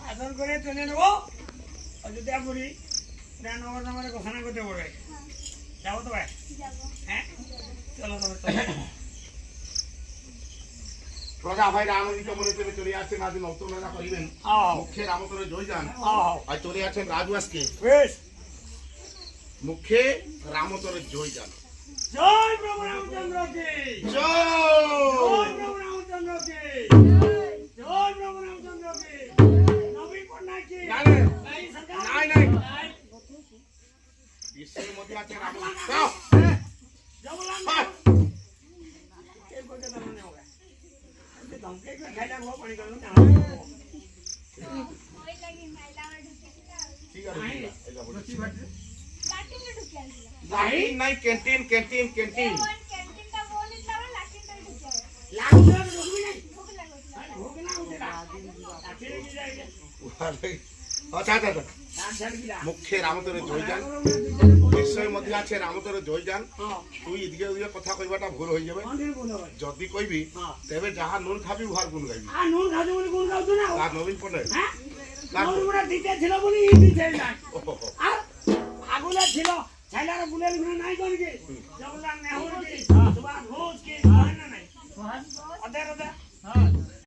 সাধন করে টেনে নেব অযোধ্যা পুরী নগর নামের ঘোষণা করতে পড়বে। যাবো তো ভাই? হ্যাঁ চলো তবে। প্রজা ভাইরা আনন্দিত মনে করে চলে আসছেন, আজ নতুন রাজা করিবেন মুখে রামতরে জয় যান। আর চলে আসছেন রাজু আজকে মুখে রামতরে জয় যান। জয় প্রভু রামচন্দ্রকে জয় প্রভু রামচন্দ্রকে জয় প্রভু রামচন্দ্রকে নবীন পটনায়ককে নাই নাই বিশ্বের মধ্যে আছে রাম। জবলান কে কোতে দামনে হবে দমকে খাইলা গো পানি গলো না ওই লাগি মাইলার ঢুকে ঠিক আছে এই যাব লাটিনে ঢুকে আসলা লাইন নাই ক্যান্টিন ক্যান্টিন ক্যান্টিন ক্যান্টিনটা বলি তাহলে লাটিনটা ঢুকে লাটিনটা ঢুকবি না ঢুকে না উঠে লাটিনে কি যায় আচ্ছা আচ্ছা মুখে রামতরে জয় যান। বিশ্বের মধ্যে আছে রামতরে জয় যান। তুই এদিকে ওদিকে কথা কইবাটা ভুল হয়ে যাবে। যদি কইবি তেবে যাহা নুন খাবি উহার গুণ গাইবি। আর নুন খাবি বলি গুণ গাউছ না আর নবীন পটনায়ক হ্যাঁ নুন মুড়া দিতে ছিল বলি ই দিতে না আর আগুলা ছিল ছাইলার বুলের গুণ নাই কোন কি জবলান নেহুর কি সুভাষ ঘোষ কি না নাই ওদের ওদের